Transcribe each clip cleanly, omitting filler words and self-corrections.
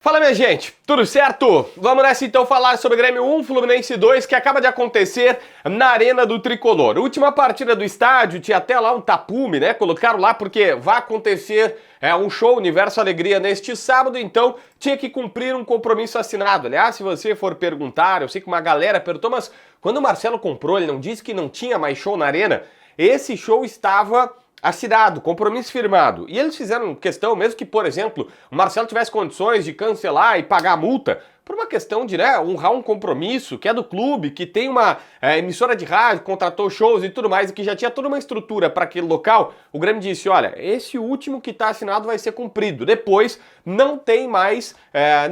Fala, minha gente, tudo certo? Vamos nessa então falar sobre Grêmio 1, Fluminense 2, que acaba de acontecer na Arena do Tricolor. Última partida do estádio, tinha até lá um tapume, né? Colocaram lá porque vai acontecer um show Universo Alegria neste sábado, então tinha que cumprir um compromisso assinado. Aliás, se você for perguntar, eu sei que uma galera perguntou, mas quando o Marcelo comprou, ele não disse que não tinha mais show na Arena? Esse show estava assinado, compromisso firmado. E eles fizeram questão, mesmo que, por exemplo, o Marcelo tivesse condições de cancelar e pagar a multa, por uma questão de honrar um compromisso que é do clube, que tem uma emissora de rádio, contratou shows e tudo mais, e que já tinha toda uma estrutura para aquele local, o Grêmio disse, olha, esse último que está assinado vai ser cumprido. Depois não tem mais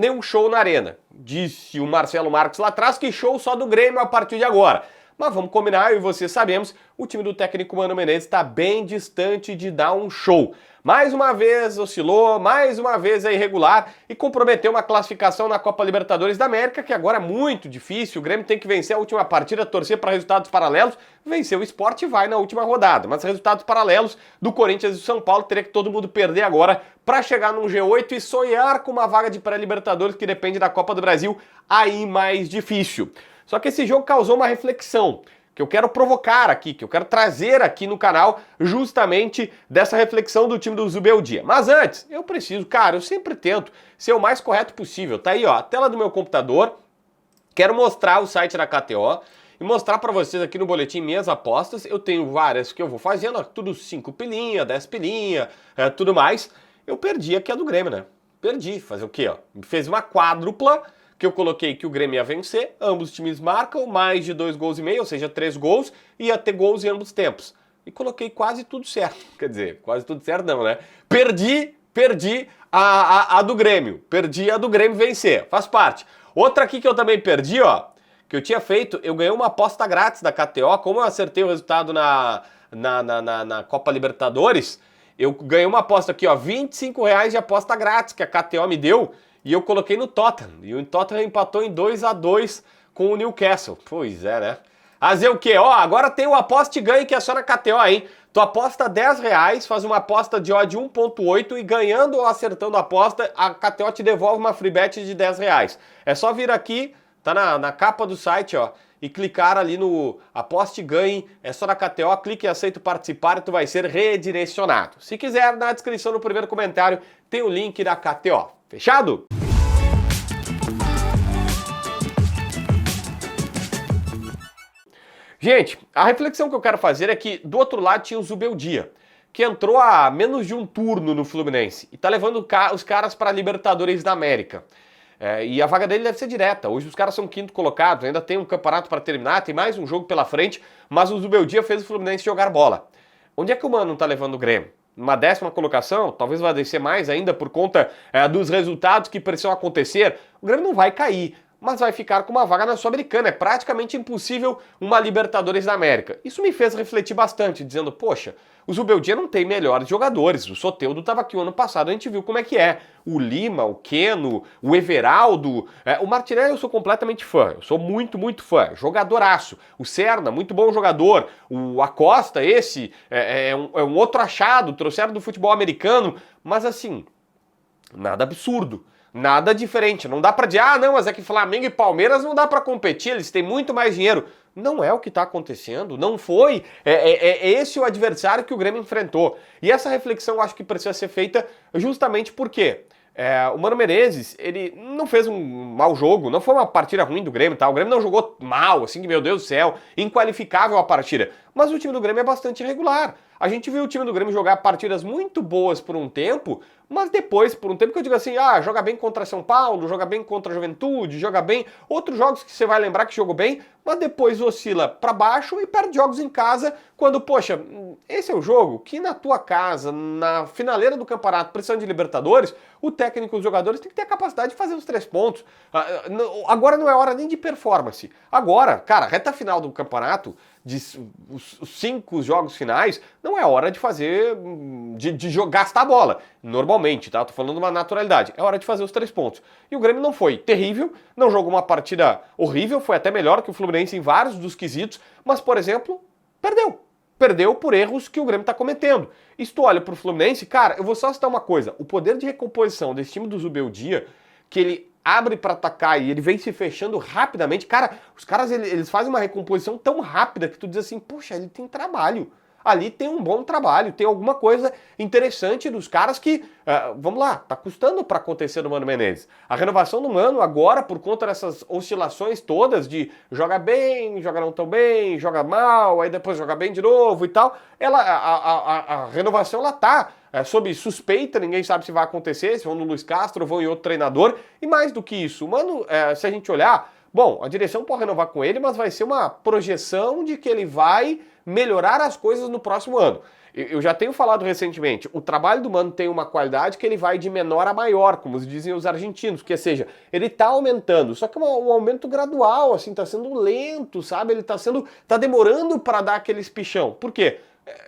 nenhum show na Arena. Disse o Marcelo Marques lá atrás que show só do Grêmio a partir de agora. Mas vamos combinar, eu e você sabemos, o time do técnico Mano Menezes está bem distante de dar um show. Mais uma vez oscilou, mais uma vez é irregular e comprometeu uma classificação na Copa Libertadores da América, que agora é muito difícil. O Grêmio tem que vencer a última partida, torcer para resultados paralelos, vencer o Sport e vai na última rodada. Mas resultados paralelos do Corinthians e do São Paulo teria que todo mundo perder agora para chegar num G8 e sonhar com uma vaga de pré-Libertadores que depende da Copa do Brasil, aí mais difícil. Só que esse jogo causou uma reflexão que eu quero provocar aqui, que eu quero trazer aqui no canal justamente dessa reflexão do time do Zubeldia. Mas antes, eu preciso, cara, eu sempre tento ser o mais correto possível. Tá aí, ó, a tela do meu computador. Quero mostrar o site da KTO e mostrar para vocês aqui no boletim minhas apostas. Eu tenho várias que eu vou fazendo, tudo 5 pilinha, 10 pilinha, tudo mais. Eu perdi aqui a do Grêmio, né? Perdi, fazer o quê, ó? Fez uma quádrupla que eu coloquei que o Grêmio ia vencer, ambos os times marcam, mais de 2,5 gols, ou seja, 3 gols, ia ter gols em ambos os tempos. E coloquei quase tudo certo, quer dizer, quase tudo certo não, né? Perdi a do Grêmio, perdi a do Grêmio vencer, faz parte. Outra aqui que eu também perdi, ó, que eu tinha feito, eu ganhei uma aposta grátis da KTO, como eu acertei o resultado na Copa Libertadores, eu ganhei uma aposta aqui, ó, R$25 de aposta grátis que a KTO me deu, e eu coloquei no Tottenham, e o Tottenham empatou em 2-2 com o Newcastle. Pois é, né? Fazer o quê? Ó, agora tem o aposta e ganhe que é só na KTO, hein? Tu aposta R$10, faz uma aposta de odd 1.8 e ganhando ou acertando a aposta, a KTO te devolve uma free bet de R$10. É só vir aqui, tá na capa do site, ó, e clicar ali no aposte e ganhe, é só na KTO, clique em aceito participar e tu vai ser redirecionado. Se quiser, na descrição no primeiro comentário tem o link da KTO. Fechado? Gente, a reflexão que eu quero fazer é que do outro lado tinha o Zubeldia, que entrou a menos de um turno no Fluminense e tá levando os caras para a Libertadores da América. E a vaga dele deve ser direta. Hoje os caras são quinto colocados, ainda tem um campeonato para terminar, tem mais um jogo pela frente, mas o Zubeldia fez o Fluminense jogar bola. Onde é que o Mano tá levando o Grêmio? Uma 10ª colocação, talvez vai descer mais ainda por conta dos resultados que precisam acontecer. O Grêmio não vai cair, mas vai ficar com uma vaga na Sul-Americana. É praticamente impossível uma Libertadores da América. Isso me fez refletir bastante, dizendo, poxa, o Zubeldia não tem melhores jogadores. O Soteldo estava aqui o ano passado, a gente viu como é que é. O Lima, o Keno, o Everaldo, o Martinelli eu sou completamente fã, eu sou muito, muito fã, jogadoraço. O Serna, muito bom jogador. O Acosta, esse, é um outro achado, trouxeram do futebol americano, mas assim, nada absurdo. Nada diferente, não dá pra dizer, não, mas é que Flamengo e Palmeiras não dá pra competir, eles têm muito mais dinheiro. Não é o que tá acontecendo, não foi. É esse o adversário que o Grêmio enfrentou. E essa reflexão eu acho que precisa ser feita justamente porque o Mano Menezes, ele não fez um mau jogo, não foi uma partida ruim do Grêmio, tá? O Grêmio não jogou mal, assim, que meu Deus do céu, inqualificável a partida. Mas o time do Grêmio é bastante irregular. A gente viu o time do Grêmio jogar partidas muito boas por um tempo, mas depois, por um tempo que eu digo assim, joga bem contra São Paulo, joga bem contra a Juventude, joga bem, outros jogos que você vai lembrar que jogou bem, mas depois oscila para baixo e perde jogos em casa, quando, poxa, esse é o jogo que na tua casa, na finaleira do campeonato, precisando de Libertadores, o técnico e os jogadores têm que ter a capacidade de fazer os 3 pontos. Agora não é hora nem de performance. Agora, cara, reta final do campeonato, os 5 jogos finais, não é hora de fazer, gastar a bola. Normalmente, tá? Tô falando de uma naturalidade. É hora de fazer os 3 pontos. E o Grêmio não foi terrível, não jogou uma partida horrível, foi até melhor que o Fluminense em vários dos quesitos, mas, por exemplo, perdeu. Perdeu por erros que o Grêmio tá cometendo. E se tu olha pro Fluminense, cara, eu vou só citar uma coisa. O poder de recomposição desse time do Zubeldia, que ele abre para atacar e ele vem se fechando rapidamente, cara, os caras eles fazem uma recomposição tão rápida que tu diz assim, poxa, ele tem trabalho. Ali tem um bom trabalho, tem alguma coisa interessante dos caras que, vamos lá, tá custando para acontecer no Mano Menezes. A renovação do Mano agora, por conta dessas oscilações todas de joga bem, joga não tão bem, joga mal, aí depois joga bem de novo e tal, a renovação ela tá sob suspeita, ninguém sabe se vai acontecer, se vão no Luiz Castro ou vão em outro treinador, e mais do que isso, o Mano, se a gente olhar, bom, a direção pode renovar com ele, mas vai ser uma projeção de que ele vai melhorar as coisas no próximo ano. Eu já tenho falado recentemente, o trabalho do Mano tem uma qualidade que ele vai de menor a maior, como dizem os argentinos, que seja, ele tá aumentando, só que é um aumento gradual, assim, tá sendo lento, sabe? Ele tá demorando para dar aquele espichão. Por quê?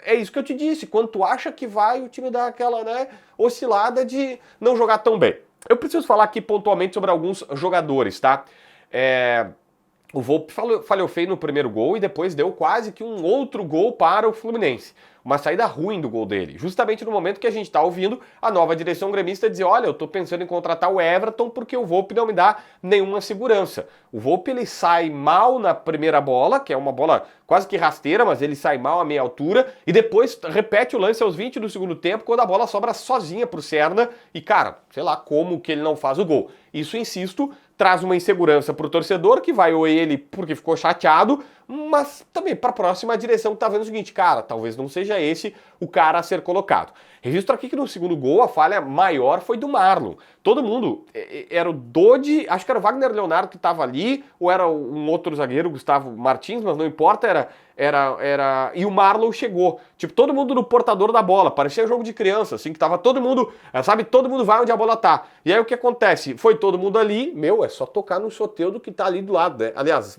É isso que eu te disse, quando tu acha que vai, o time dá aquela, né, oscilada de não jogar tão bem. Eu preciso falar aqui pontualmente sobre alguns jogadores, tá? O Volpi falhou feio no primeiro gol e depois deu quase que um outro gol para o Fluminense. Uma saída ruim do gol dele, justamente no momento que a gente está ouvindo a nova direção gremista dizer, olha, eu estou pensando em contratar o Everton porque o Volpi não me dá nenhuma segurança. O Volpi ele sai mal na primeira bola, que é uma bola quase que rasteira, mas ele sai mal a meia altura e depois repete o lance aos 20 do segundo tempo quando a bola sobra sozinha para o Serna e, cara, sei lá como que ele não faz o gol. Isso, insisto, traz uma insegurança para o torcedor que vai ou ele porque ficou chateado, mas também para a próxima direção que tá vendo o seguinte, cara, talvez não seja esse o cara a ser colocado. Registro aqui que no segundo gol a falha maior foi do Marlon. Todo mundo, era o Dodi, acho que era o Wagner Leonardo que estava ali, ou era um outro zagueiro, Gustavo Martins, mas não importa, e o Marlon chegou. Tipo, todo mundo no portador da bola, parecia jogo de criança, assim, que tava todo mundo, sabe, todo mundo vai onde a bola tá. E aí o que acontece? Foi todo mundo ali, é só tocar no Soteldo que tá ali do lado, né? Aliás,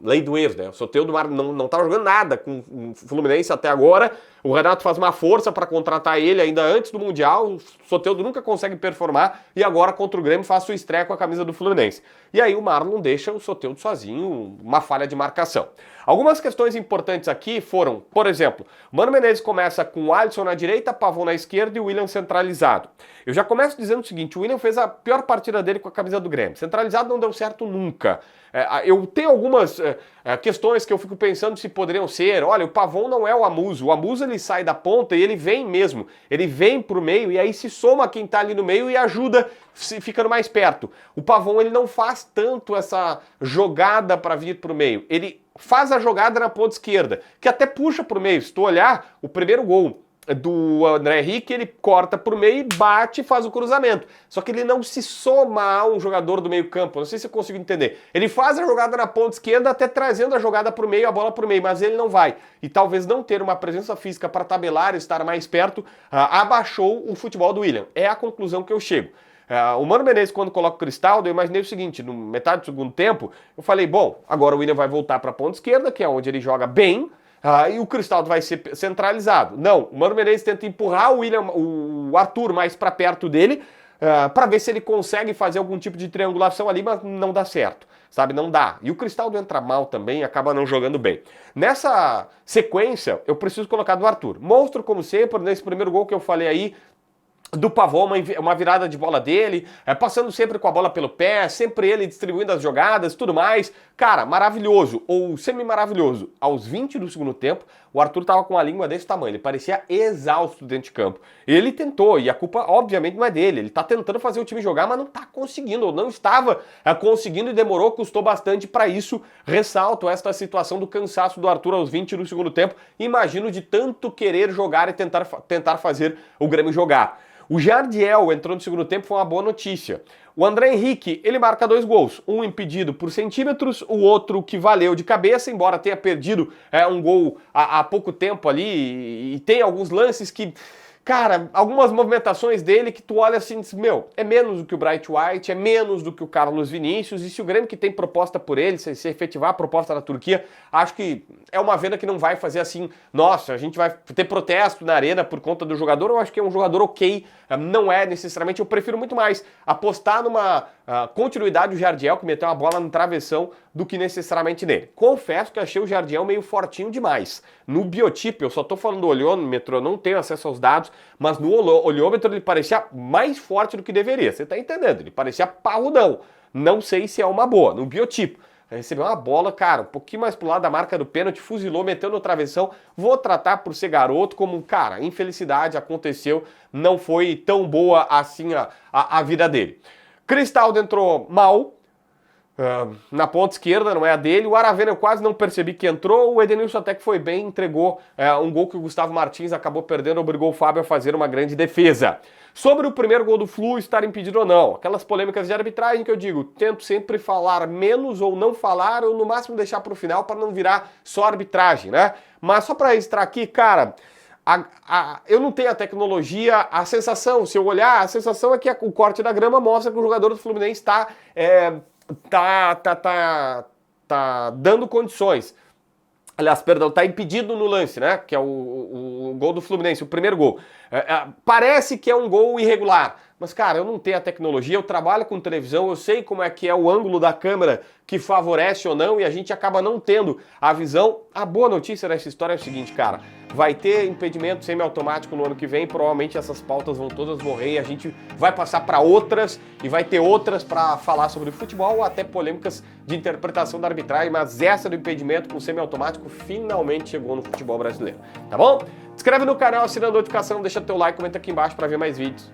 lei do ex, né? O Soteldo não tava jogando nada com o Fluminense até agora. O Renato faz uma força para contratar ele ainda antes do Mundial. O Soteldo nunca consegue performar e agora contra o Grêmio faz sua estreia com a camisa do Fluminense. E aí o Marlon deixa o Soteldo sozinho, uma falha de marcação. Algumas questões importantes aqui foram, por exemplo, Mano Menezes começa com o Alisson na direita, Pavon na esquerda e o William centralizado. Eu já começo dizendo o seguinte, o William fez a pior partida dele com a camisa do Grêmio. Centralizado não deu certo nunca. Eu tenho algumas questões que eu fico pensando se poderiam ser. Olha, o Pavon não é o Amuso. O Amuso ele sai da ponta e ele vem mesmo. Ele vem pro meio e aí se soma quem tá ali no meio e ajuda ficando mais perto. O Pavon ele não faz tanto essa jogada para vir pro meio. Ele faz a jogada na ponta esquerda, que até puxa pro meio. Se tu olhar, o primeiro gol do André Henrique, ele corta pro meio e bate e faz o cruzamento. Só que ele não se soma a um jogador do meio campo, não sei se eu consigo entender. Ele faz a jogada na ponta esquerda, até trazendo a jogada pro meio, a bola pro meio, mas ele não vai. E talvez não ter uma presença física para tabelar e estar mais perto, abaixou o futebol do William. É a conclusão que eu chego. O Mano Menezes, quando coloca o Cristaldo, eu imaginei o seguinte, no metade do segundo tempo, eu falei, bom, agora o William vai voltar para a ponta esquerda, que é onde ele joga bem, e o Cristaldo vai ser centralizado. Não, o Mano Menezes tenta empurrar o Arthur mais para perto dele, para ver se ele consegue fazer algum tipo de triangulação ali, mas não dá certo, sabe? Não dá. E o Cristaldo entra mal também, acaba não jogando bem. Nessa sequência, eu preciso colocar do Arthur. Monstro, como sempre, nesse primeiro gol que eu falei aí, do Pavon, uma virada de bola dele, passando sempre com a bola pelo pé, sempre ele distribuindo as jogadas, tudo mais. Cara, maravilhoso, ou semi-maravilhoso. Aos 20 do segundo tempo, o Arthur tava com a língua desse tamanho, ele parecia exausto dentro de campo. Ele tentou, e a culpa obviamente não é dele, ele tá tentando fazer o time jogar, mas não tá conseguindo, ou não estava conseguindo e demorou, custou bastante para isso. Ressalto esta situação do cansaço do Arthur aos 20 do segundo tempo, imagino de tanto querer jogar e tentar fazer o Grêmio jogar. O Jardiel entrou no segundo tempo, foi uma boa notícia. O André Henrique, ele marca 2 gols, um impedido por centímetros, o outro que valeu de cabeça, embora tenha perdido um gol há pouco tempo ali, e tem alguns lances que... Cara, algumas movimentações dele que tu olha assim e diz, é menos do que o Bright White, é menos do que o Carlos Vinícius, e se o Grêmio que tem proposta por ele, se efetivar a proposta da Turquia, acho que é uma venda que não vai fazer assim, nossa, a gente vai ter protesto na arena por conta do jogador, eu acho que é um jogador ok, não é necessariamente, eu prefiro muito mais apostar numa continuidade o Jardiel, que meteu uma bola no travessão, do que necessariamente nele. Confesso que achei o Jardiel meio fortinho demais. No biotipo, eu só tô falando do olhômetro, eu não tenho acesso aos dados, mas no olhômetro ele parecia mais forte do que deveria. Você tá entendendo? Ele parecia parrudão. Não sei se é uma boa. No biotipo, recebeu uma bola, cara, um pouquinho mais pro lado da marca do pênalti, fuzilou, meteu no travessão. Vou tratar por ser garoto como, cara, infelicidade, aconteceu, não foi tão boa assim a vida dele. Cristaldo entrou mal, na ponta esquerda, não é a dele. O Aravena eu quase não percebi que entrou. O Edenilson até que foi bem, entregou um gol que o Gustavo Martins acabou perdendo, obrigou o Fábio a fazer uma grande defesa. Sobre o primeiro gol do Flu estar impedido ou não, aquelas polêmicas de arbitragem que eu digo, tento sempre falar menos ou não falar, ou no máximo deixar para o final para não virar só arbitragem, né? Mas só para registrar aqui, cara, eu não tenho a tecnologia, a sensação, se eu olhar, a sensação é que o corte da grama mostra que o jogador do Fluminense está dando condições. Aliás, perdão, tá impedido no lance, né? Que é o gol do Fluminense, o primeiro gol. Parece que é um gol irregular. Mas, cara, eu não tenho a tecnologia, eu trabalho com televisão, eu sei como é que é o ângulo da câmera que favorece ou não, e a gente acaba não tendo a visão. A boa notícia dessa história é o seguinte, cara, vai ter impedimento semiautomático no ano que vem, provavelmente essas pautas vão todas morrer e a gente vai passar para outras, e vai ter outras para falar sobre futebol, ou até polêmicas de interpretação da arbitragem, mas essa do impedimento com semiautomático finalmente chegou no futebol brasileiro, tá bom? Se inscreve no canal, assina a notificação, deixa teu like, comenta aqui embaixo para ver mais vídeos.